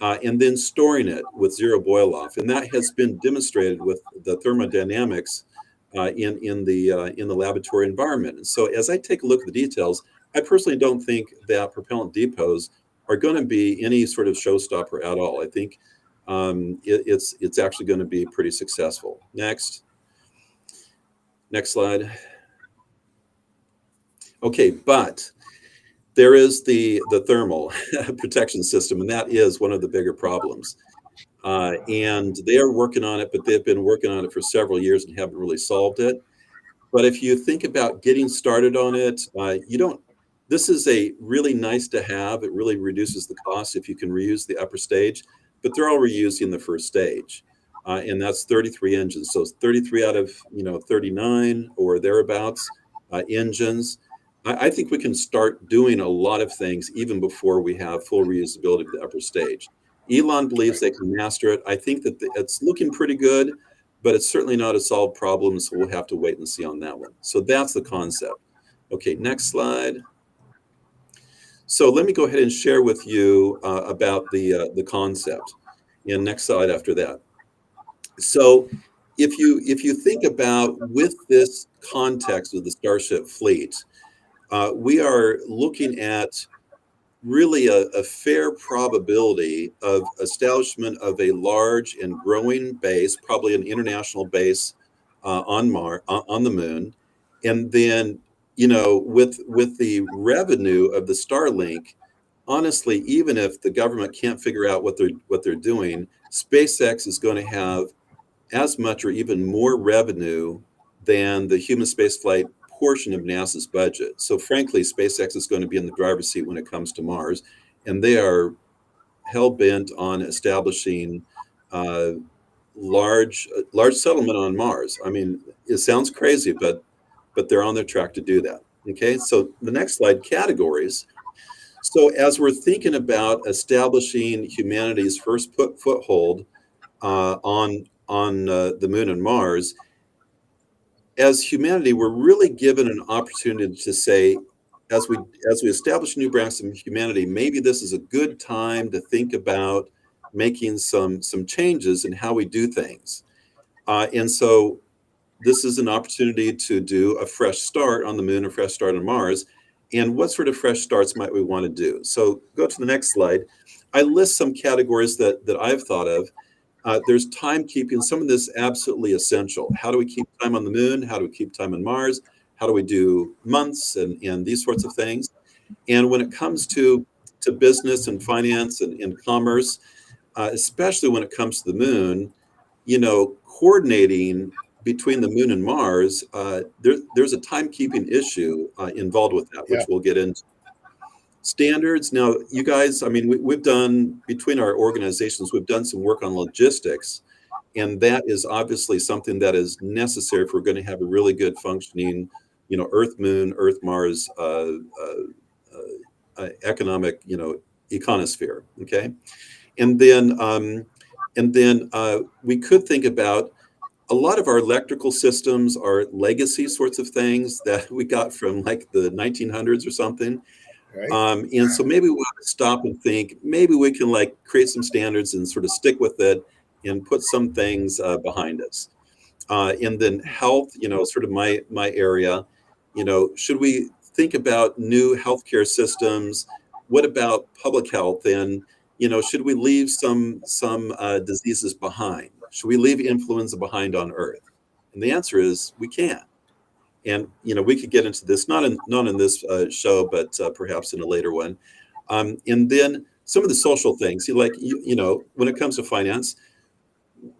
and then storing it with zero boil off, and that has been demonstrated with the thermodynamics in the laboratory environment. And so, as I take a look at the details, I personally don't think that propellant depots are going to be any sort of showstopper at all. I think it's actually going to be pretty successful. Next slide. Okay, but there is the thermal protection system, and that is one of the bigger problems. And they are working on it, but they've been working on it for several years and haven't really solved it. But if you think about getting started on it, this is a really nice to have. It really reduces the cost if you can reuse the upper stage, but they're all reusing the first stage. And that's 33 engines. So 33 out of 39 or thereabouts engines. I think we can start doing a lot of things even before we have full reusability of the upper stage. Elon believes they can master it. I think that it's looking pretty good, but it's certainly not a solved problem, so we'll have to wait and see on that one. So that's the concept. Okay, next slide. So let me go ahead and share with you about the concept. And next slide after that. So if you think about with this context of the Starship fleet, we are looking at really a fair probability of establishment of a large and growing base, probably an international base on the moon, and then with the revenue of the Starlink, honestly, even if the government can't figure out what they're doing, SpaceX is going to have as much or even more revenue than the human spaceflight portion of NASA's budget. So frankly, SpaceX is going to be in the driver's seat when it comes to Mars, and they are hell-bent on establishing large settlement on Mars. I mean, it sounds crazy, but they're on their track to do that. Okay, so the next slide, categories. So as we're thinking about establishing humanity's first foothold on the moon and Mars, as humanity, we're really given an opportunity to say, as we establish new branches of humanity, maybe this is a good time to think about making some changes in how we do things. And so this is an opportunity to do a fresh start on the moon, a fresh start on Mars. And what sort of fresh starts might we want to do? So go to the next slide. I list some categories that I've thought of. There's timekeeping. Some of this is absolutely essential. How do we keep time on the moon? How do we keep time on Mars? How do we do months and these sorts of things? And when it comes to business and finance and commerce, especially when it comes to the moon, coordinating between the moon and Mars, there's a timekeeping issue involved with that, which we'll get into. Standards. Now, you guys, I mean, we've done, between our organizations, we've done some work on logistics, and that is obviously something that is necessary if we're going to have a really good functioning, Earth, Moon, Earth, Mars, economic, econosphere. Okay, and then we could think about a lot of our electrical systems are legacy sorts of things that we got from like the 1900s or something. Right. And so maybe we want to stop and think, maybe we can like create some standards and sort of stick with it and put some things behind us. And then health, sort of my area, should we think about new healthcare systems? What about public health? And, should we leave some diseases behind? Should we leave influenza behind on Earth? And the answer is we can. And we could get into this not in this show, but perhaps in a later one. And then some of the social things, when it comes to finance,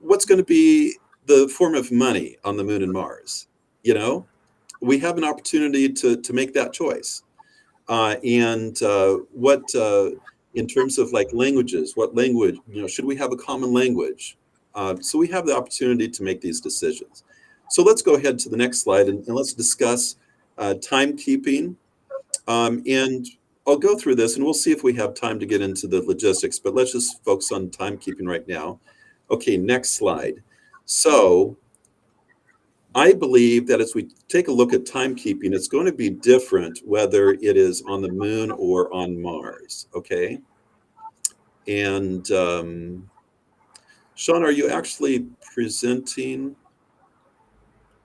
what's going to be the form of money on the moon and Mars? We have an opportunity to make that choice. And what in terms of like languages, what language, should we have a common language? So we have the opportunity to make these decisions. So let's go ahead to the next slide and let's discuss timekeeping. And I'll go through this and we'll see if we have time to get into the logistics, but let's just focus on timekeeping right now. Okay, next slide. So I believe that as we take a look at timekeeping, it's going to be different whether it is on the moon or on Mars, okay? And Sean, are you actually presenting?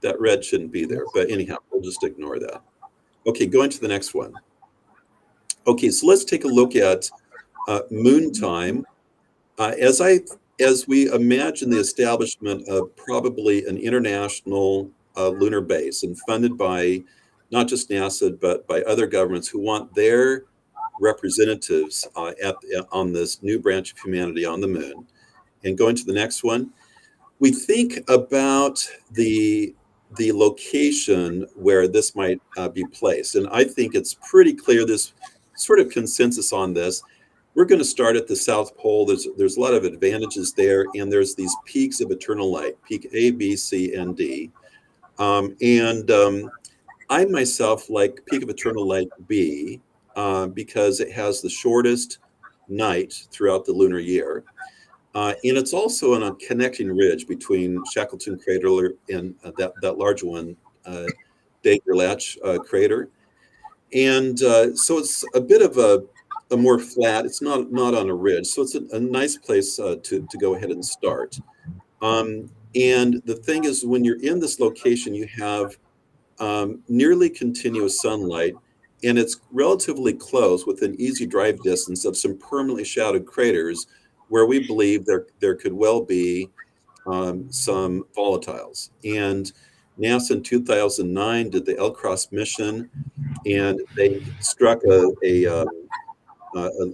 That red shouldn't be there, but anyhow, we'll just ignore that. Okay, going to the next one. Okay, so let's take a look at moon time. As we imagine the establishment of probably an international lunar base and funded by not just NASA, but by other governments who want their representatives on this new branch of humanity on the moon. And going to the next one, we think about the location where this might be placed. And I think it's pretty clear, this sort of consensus on this. We're going to start at the South Pole. There's a lot of advantages there, and there's these peaks of eternal light, peak A, B, C, and D. I myself like peak of eternal light B because it has the shortest night throughout the lunar year. And it's also on a connecting ridge between Shackleton Crater and that large one, Dagger-Latch crater. And so it's a bit of a more flat, it's not on a ridge. So it's a nice place to go ahead and start. And the thing is, when you're in this location, you have nearly continuous sunlight, and it's relatively close within easy drive distance of some permanently shadowed craters where we believe there could well be some volatiles. And NASA in 2009 did the L-Cross mission, and they struck a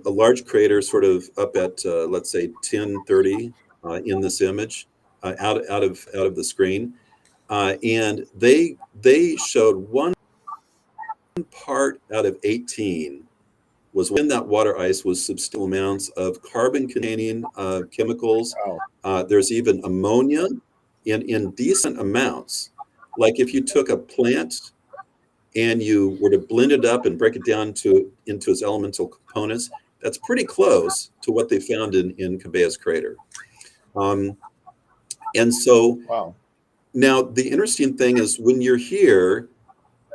large crater sort of up at let's say 1030 in this image out of the screen, and they showed one part out of 18 was when that water ice was substantial amounts of carbon-containing chemicals. Wow. There's even ammonia in decent amounts. Like if you took a plant and you were to blend it up and break it down into its elemental components, that's pretty close to what they found in Cabeza's crater. And so Wow. now the interesting thing is when you're here,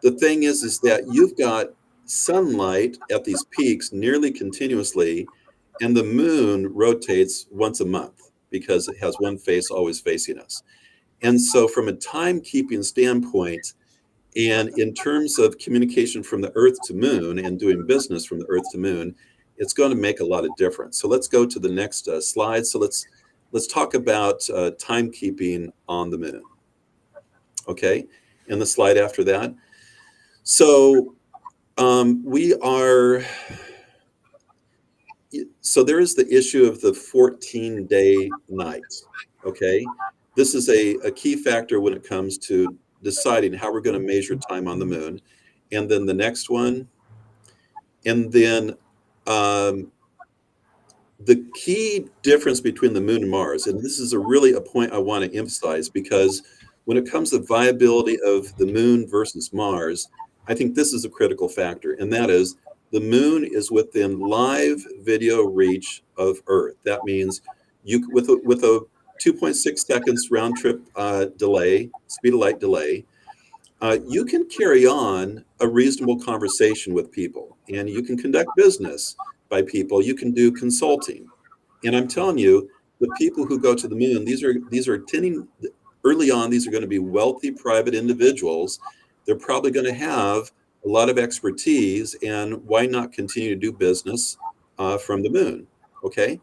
the thing is that you've got sunlight at these peaks nearly continuously, and the moon rotates once a month because it has one face always facing us. And so from a timekeeping standpoint, and in terms of communication from the Earth to moon and doing business from the Earth to moon, it's going to make a lot of difference. So let's go to the next slide. So let's talk about timekeeping on the moon. Okay, and the slide after that. So so there is the issue of the 14-day night. Okay, this is a key factor when it comes to deciding how we're going to measure time on the moon. And then the next one, and then the key difference between the moon and Mars, and this is really a point I want to emphasize, because when it comes to viability of the moon versus Mars, I think this is a critical factor, and that is the moon is within live video reach of Earth. That means you with a 2.6 seconds round trip delay, speed of light delay, you can carry on a reasonable conversation with people, and you can conduct business by people. You can do consulting, and I'm telling you, the people who go to the moon, these are tending early on. These are going to be wealthy private individuals. They're probably going to have a lot of expertise, and why not continue to do business from the moon? Okay.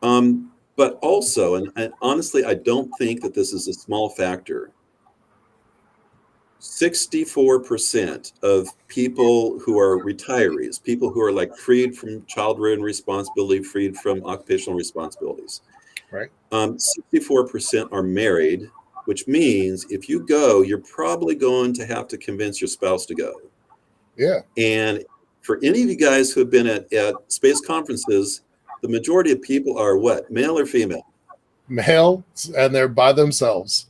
But also, and honestly, I don't think that this is a small factor. 64% of people who are retirees, people who are like freed from child-rearing responsibility, freed from occupational responsibilities, Right. 64% are married, which means if you go, you're probably going to have to convince your spouse to go. Yeah. And for any of you guys who have been at space conferences, the majority of people are what? Male or female? Male, and they're by themselves.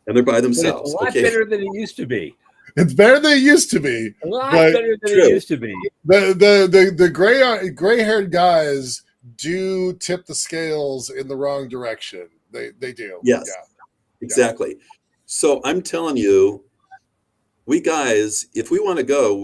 And they're by But it's a themselves. lot Okay. better than it used to be. It's better than it used to be, A lot but better than it True. used to be. the gray haired guys do tip the scales in the wrong direction. They do. Yes, Yeah. exactly. So I'm telling you, we guys, if we want to go,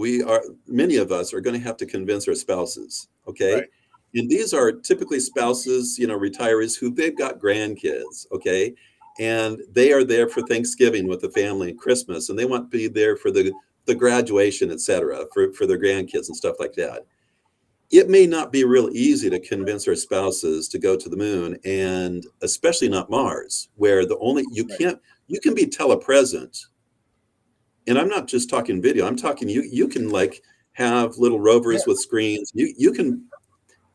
many of us are going to have to convince our spouses. Okay. Right. And these are typically spouses, retirees who they've got grandkids. Okay. And they are there for Thanksgiving with the family and Christmas, and they want to be there for the graduation, et cetera, for their grandkids and stuff like that. It may not be real easy to convince our spouses to go to the moon, and especially not Mars, where you can be telepresent. And I'm not just talking video, I'm talking you can like have little rovers with screens. You can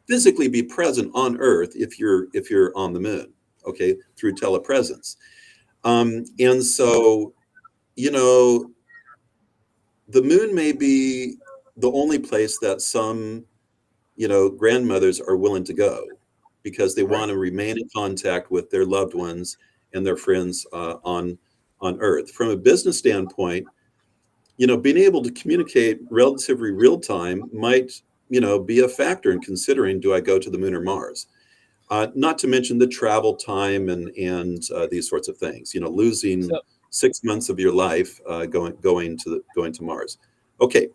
physically be present on Earth if you're on the moon, okay, through telepresence. And so, the moon may be the only place that some grandmothers are willing to go because they want to remain in contact with their loved ones and their friends on Earth. From a business standpoint, being able to communicate relatively real time might be a factor in considering, do I go to the moon or Mars? Not to mention the travel time and these sorts of things. Losing 6 months of your life going to Mars. Okay,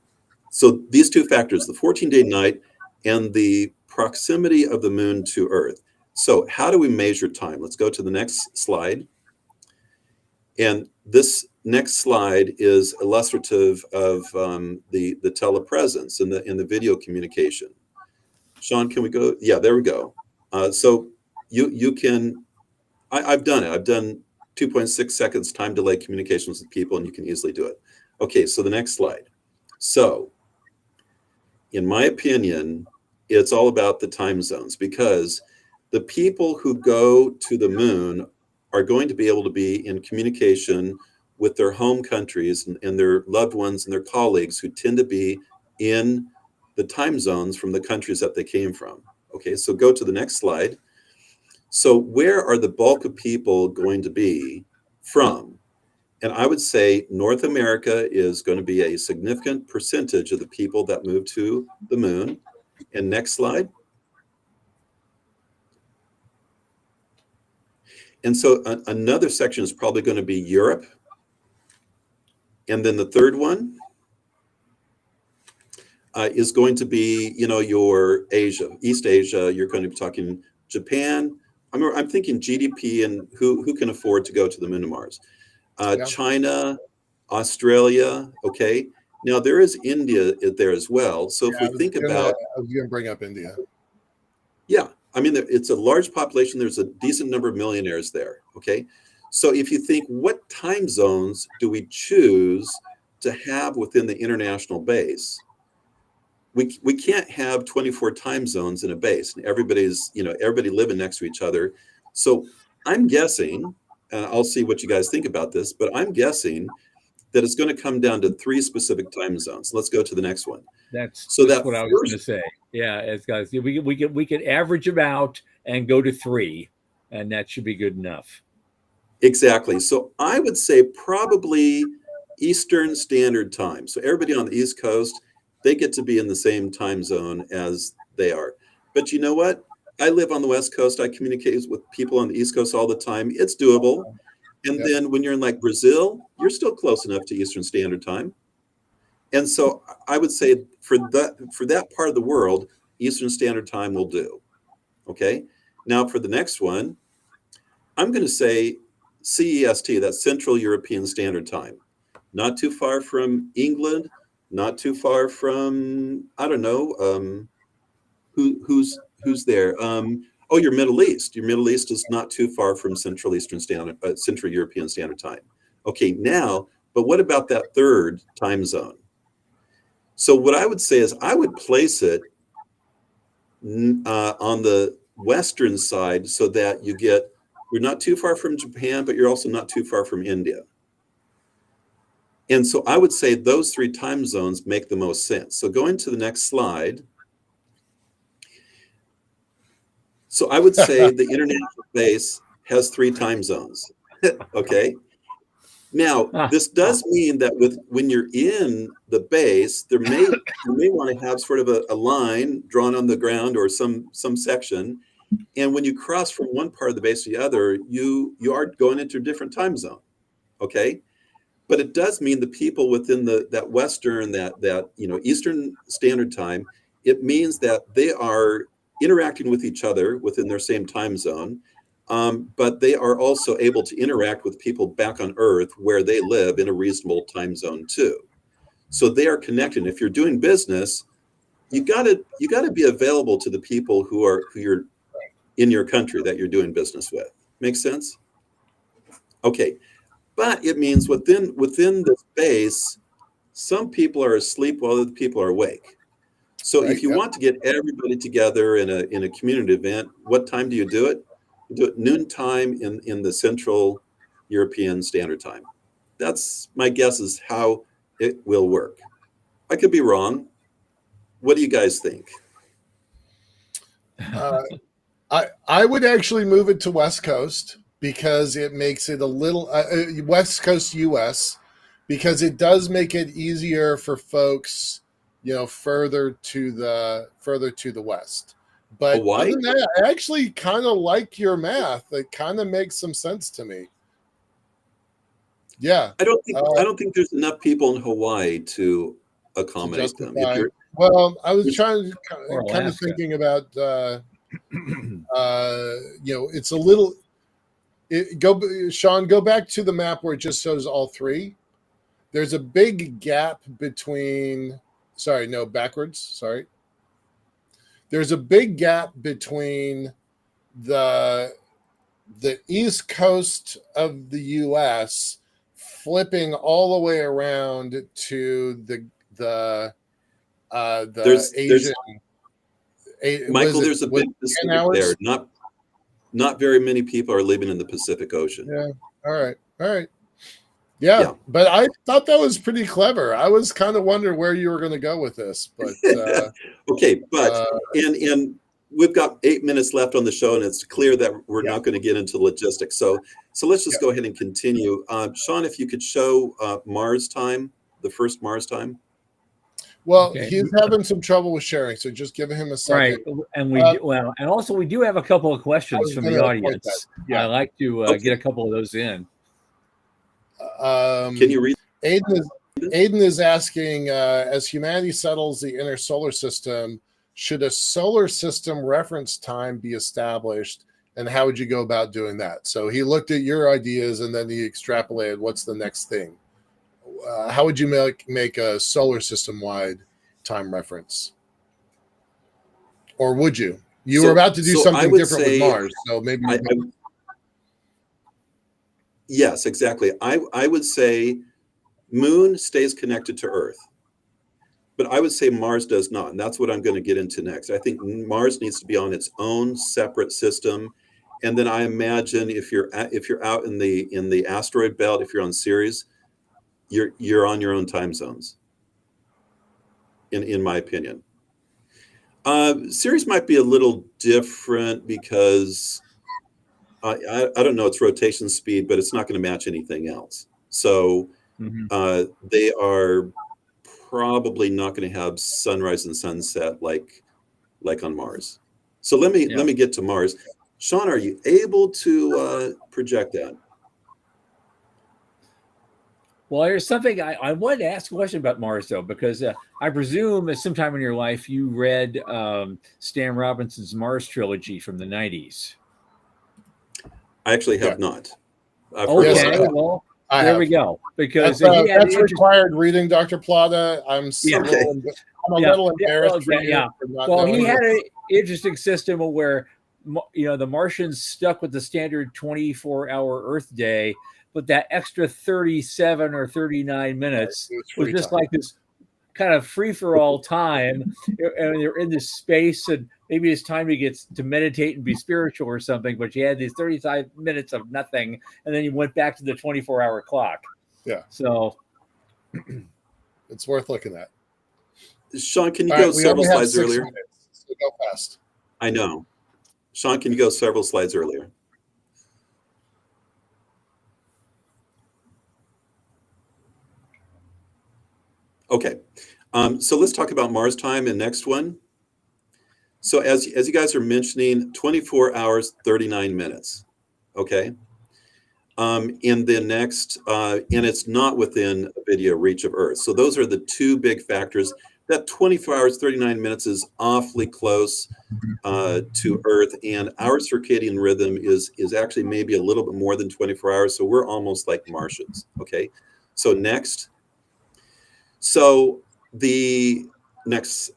so these two factors, the 14-day night and the proximity of the moon to Earth. So how do we measure time? Let's go to the next slide. And this next slide is illustrative of the telepresence and the video communication. Sean, can we go? Yeah, there we go. So you can, I've done it. I've done 2.6 seconds time delay communications with people, and you can easily do it. Okay, so the next slide. So in my opinion, it's all about the time zones, because the people who go to the moon are going to be able to be in communication with their home countries and their loved ones and their colleagues who tend to be in the time zones from the countries that they came from. Okay, so go to the next slide. So where are the bulk of people going to be from? And I would say North America is going to be a significant percentage of the people that move to the moon. And next slide. And so another section is probably going to be Europe. And then the third one is going to be, your Asia, East Asia. You're going to be talking Japan. I'm thinking GDP and who can afford to go to the moon and Mars. China, Australia. Okay. Now there is India there as well. So if we think about, I was going to bring up India. Yeah, I mean, it's a large population. There's a decent number of millionaires there. Okay. So if you think, what time zones do we choose to have within the international base? We can't have 24 time zones in a base, and everybody living next to each other. So I'm guessing, and I'll see what you guys think about this, but I'm guessing that it's going to come down to 3 specific time zones. Let's go to the next one. That's So just that what I was going to first, say. Yeah, as guys, we could average them out and go to 3, and that should be good enough. exactly. So I would say probably Eastern Standard Time. So everybody on the East Coast, they get to be in the same time zone as they are. But you know what? I live on the West Coast. I communicate with people on the East Coast all the time. It's doable. And then when you're in like Brazil, you're still close enough to Eastern Standard Time. And so I would say for that part of the world, Eastern Standard Time will do. Okay. Now for the next one, I'm going to say CEST, that's Central European Standard Time. Not too far from England, not too far from, I don't know, who's there? Your Middle East. Your Middle East is not too far from Central European Standard Time. Okay, now But what about that third time zone? So what I would say is I would place it on the western side so that you're not too far from Japan, but you're also not too far from India. And so I would say those three time zones make the most sense. So going to the next slide. So I would say the international base has three time zones. Okay. Now, this does mean that when you're in the base, you may want to have sort of a line drawn on the ground or some section. And when you cross from one part of the base to the other, you are going into a different time zone. Okay. But it does mean the people within that Western, that Eastern Standard Time, it means that they are interacting with each other within their same time zone. But they are also able to interact with people back on Earth where they live in a reasonable time zone too. So they are connected. If you're doing business, you gotta be available to the people who you're in your country that you're doing business with. Make sense? Okay, but it means within the space, some people are asleep while other people are awake. So Right, if you want to get everybody together in a community event, what time do you do it? You do it noontime in the Central European Standard Time. That's my guess is how it will work. I could be wrong. What do you guys think? I would actually move it to West Coast because it makes it a little West Coast US, because it does make it easier for folks, further to the west. But Hawaii? other than that, I actually kind of like your math. It kind of makes some sense to me. Yeah. I don't think there's enough people in Hawaii to To accommodate them. justify. Well, I was trying Or kind of Alaska. thinking about it's a little Sean, go back to the map where it just shows all three. There's a big gap between backwards. Sorry. There's a big gap between the east coast of the US flipping all the way around to the Asian. Michael, there's a big Pacific there. Not very many people are living in the Pacific Ocean. Yeah. All right. Yeah, but I thought that was pretty clever. I was kind of wondering where you were going to go with this, but okay. But and we've got 8 minutes left on the show, and it's clear that we're not going to get into logistics. So let's just go ahead and continue. Sean, if you could show Mars time, the first Mars time. Well, he's having some trouble with sharing, so just give him a second. Right, and and also we do have a couple of questions from the audience. I like to get a couple of those in. Can you read? Aiden is asking, as humanity settles the inner solar system, should a solar system reference time be established, and how would you go about doing that? So he looked at your ideas and then he extrapolated what's the next thing. How would you make a solar system wide time reference? Or would you? You were about to do something different with Mars, so maybe. Yes, exactly. I would say Moon stays connected to Earth, but I would say Mars does not, and that's what I'm going to get into next. I think Mars needs to be on its own separate system, and then I imagine if you're out in the asteroid belt, if you're on Ceres, you're on your own time zones. In my opinion, Ceres might be a little different because. I don't know its rotation speed, but it's not going to match anything else. So they are probably not going to have sunrise and sunset like on Mars. So let me get to Mars. Sean, are you able to project that? Well, there's something I wanted to ask a question about Mars, though, because I presume that sometime in your life you read Stan Robinson's Mars trilogy from the 90s. I actually have not. Okay, well, there we go. Because that's required reading, Dr. Plata. I'm a little embarrassed for you. Well, he had an interesting system where the Martians stuck with the standard 24-hour Earth day, but that extra 37 or 39 minutes It's was free just time. like this kind of free for all time. And they're in this space, and maybe it's time to get to meditate and be spiritual or something. But you had these 35 minutes of nothing, and then you went back to the 24-hour clock. Yeah. So It's worth looking at. Sean, can you All go right, we several only have slides 6 earlier? minutes, so go fast. I know. Sean, can you go several slides earlier? Okay. So let's talk about Mars time in next one. So as you guys are mentioning, 24 hours, 39 minutes. Okay. In the next, and it's not within a video reach of Earth. So those are the two big factors. That 24 hours, 39 minutes is awfully close to Earth, and our circadian rhythm is actually maybe a little bit more than 24 hours. So we're almost like Martians. Okay. So next. So the next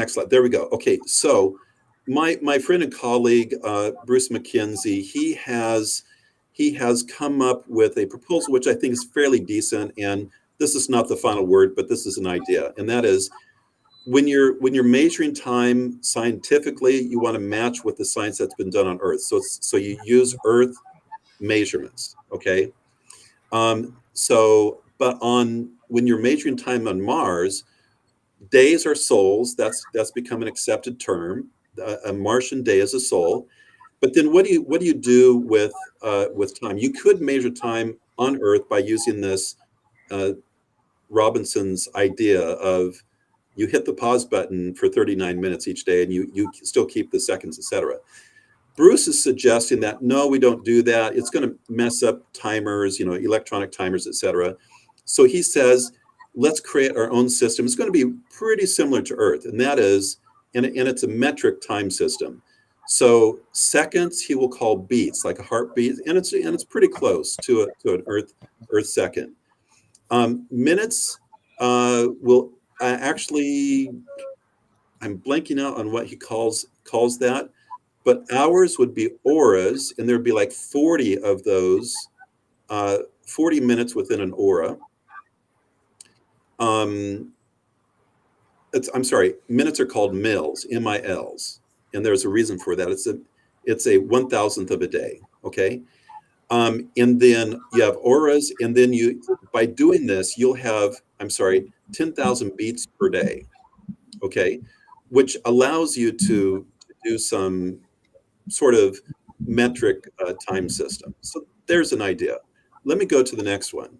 slide. There we go. Okay. So my friend and colleague Bruce McKenzie, he has come up with a proposal which I think is fairly decent, and this is not the final word, but this is an idea, and that is when you're measuring time scientifically, you want to match with the science that's been done on Earth. So you use Earth measurements, okay? But when you're measuring time on Mars, days are sols. That's become an accepted term. A Martian day is a sol. But then what do you do with time? You could measure time on Earth by using this Robinson's idea of you hit the pause button for 39 minutes each day, and you still keep the seconds, etc. Bruce is suggesting that no, we don't do that. It's going to mess up timers, electronic timers, etc. So he says, let's create our own system. It's going to be pretty similar to Earth, and that is, and it's a metric time system. So seconds he will call beats, like a heartbeat, and it's pretty close to an Earth second. Minutes will actually, I'm blanking out on what he calls that, but hours would be auras, and there'd be like 40 of those, 40 minutes within an aura. I'm sorry, minutes are called mils, M-I-Ls, and there's a reason for that. It's a 1,000th of a day, okay? And then you have auras, and then by doing this, you'll have, 10,000 beats per day, okay? Which allows you to do some sort of metric time system. So there's an idea. Let me go to the next one.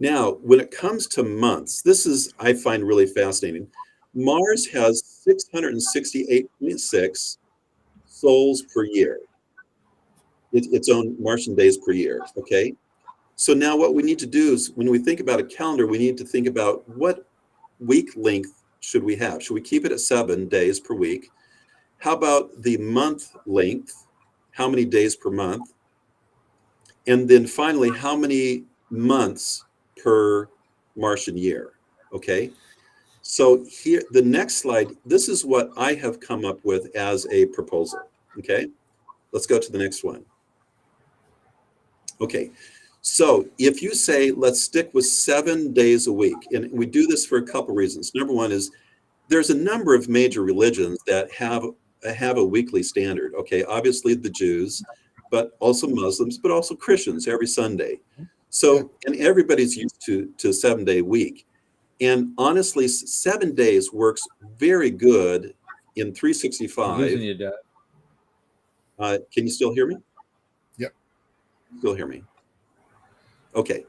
Now, when it comes to months, this is, I find really fascinating. Mars has 668.6 sols per year. Its own Martian days per year, okay? So now what we need to do is when we think about a calendar, we need to think about what week length should we have? Should we keep it at 7 days per week? How about the month length? How many days per month? And then finally, how many months per Martian year? Okay. So here, the next slide, this is what I have come up with as a proposal. Okay. Let's go to the next one. Okay. So if you say, let's stick with 7 days a week, and we do this for a couple reasons. Number one is there's a number of major religions that have a weekly standard. Okay. Obviously the Jews, but also Muslims, but also Christians every Sunday. So, and everybody's used to 7-day week. And honestly, 7 days works very good in 365. I'm losing you, Doug. Can you still hear me? Yep. Still hear me? Okay.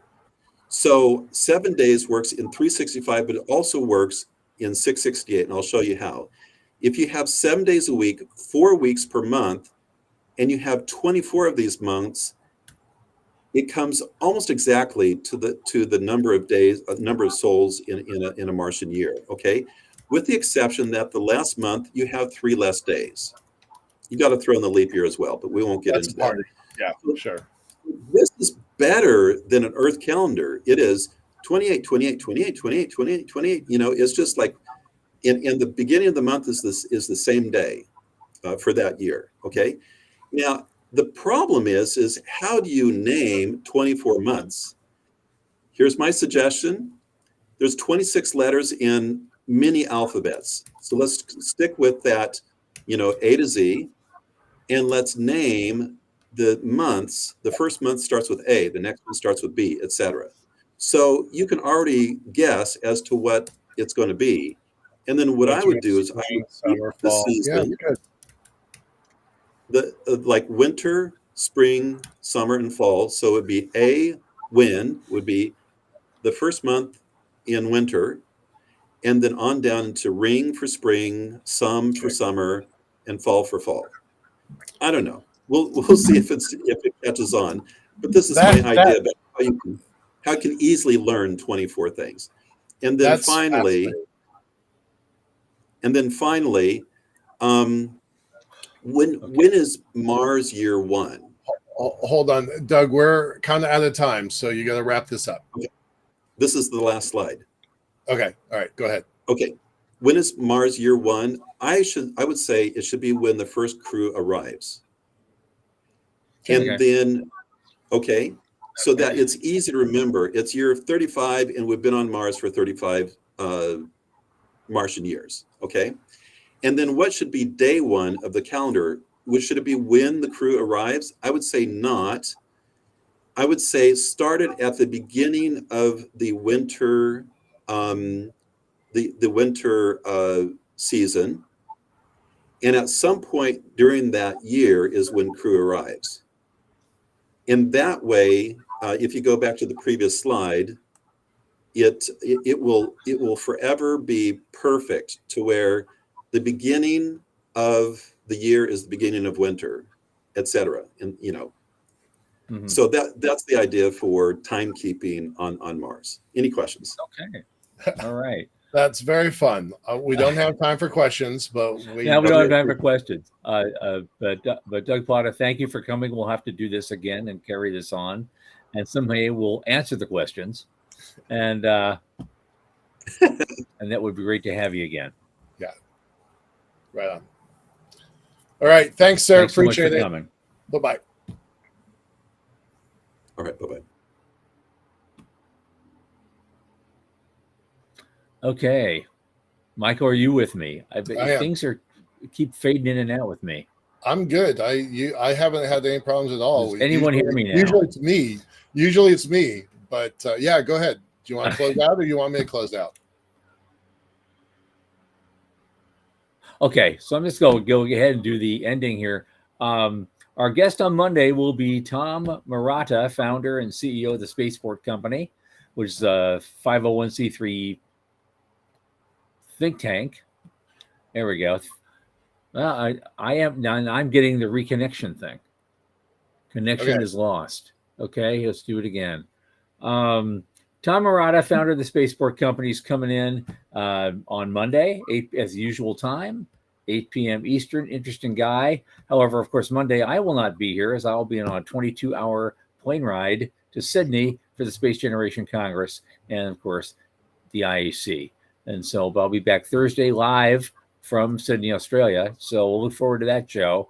So 7 days works in 365, but it also works in 668, and I'll show you how. If you have 7 days a week, 4 weeks per month, and you have 24 of these months, it comes almost exactly to the number of days, number of sols in a Martian year. Okay, with the exception that the last month you have 3 less days. You got to throw in the leap year as well, but we won't get into that. Yeah, sure. This is better than an Earth calendar. It is 28, 28, 28, 28, 28, 28. It's just like in the beginning of the month is the same day for that year. Okay. Now, The problem is how do you name 24 months? Here's my suggestion. There's 26 letters in many alphabets. So let's stick with that, A to Z, and let's name the months. The first month starts with A, the next one starts with B, etc. So you can already guess as to what it's going to be. And then what I would do is I would keep summer, the fall. Yeah, season, good. like winter, spring, summer, and fall. So it'd be win would be the first month in winter, and then on down into ring for spring, some for summer, and fall for fall. I don't know. We'll see if it catches on. But this is my idea about how you can easily learn 24 things. And then finally, when is Mars year one? Hold on, Doug. We're kind of out of time, so you got to wrap this up. Okay. This is the last slide. Okay. All right. Go ahead. Okay. When is Mars year one? I would say it should be when the first crew arrives. And then, so that it's easy to remember. It's year 35, and we've been on Mars for 35 Martian years. Okay. And then what should be day one of the calendar? Should it be when the crew arrives? I would say not. I would say started at the beginning of the winter, the winter season, and at some point during that year is when crew arrives. In that way, if you go back to the previous slide, it will forever be perfect to where the beginning of the year is the beginning of winter, etc. And so that's the idea for timekeeping on Mars. Any questions? Okay. All right. That's very fun. We don't have time for questions, but we don't have time for questions. But Doug Plata, thank you for coming. We'll have to do this again and carry this on, and someday we'll answer the questions, and and that would be great to have you again. Yeah. Right on. All right. Thanks, sir. Thanks Appreciate so much for it. coming. Bye-bye. All right. Bye-bye. Okay. Michael, are you with me? Things keep fading in and out with me. I'm good. I haven't had any problems at all. Does anyone hear me now? Usually it's me. But yeah, go ahead. Do you want to close out, or do you want me to close out? Okay, so I'm just going to go ahead and do the ending here. Our guest on Monday will be Tom Murata, founder and CEO of the Spaceport Company, which is a 501c3 think tank. There we go. Well, I'm getting the reconnection thing. Connection is lost. Okay, let's do it again. Tom Murata, founder of the Spaceport Company, is coming in on Monday, 8 as usual time, 8 p.m. Eastern. Interesting guy. However, of course, Monday I will not be here, as I'll be on a 22-hour plane ride to Sydney for the Space Generation Congress and, of course, the IAC. And so I'll be back Thursday live from Sydney, Australia. So we'll look forward to that show.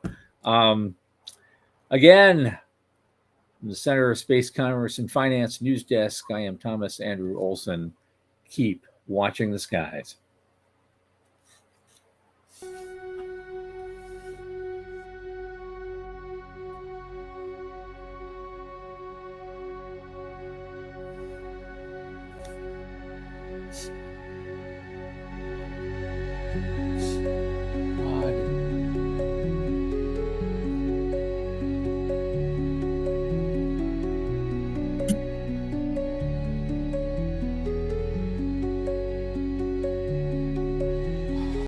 Again, from the Center of Space Commerce and Finance News Desk, I am Thomas Andrew Olson. Keep watching the skies.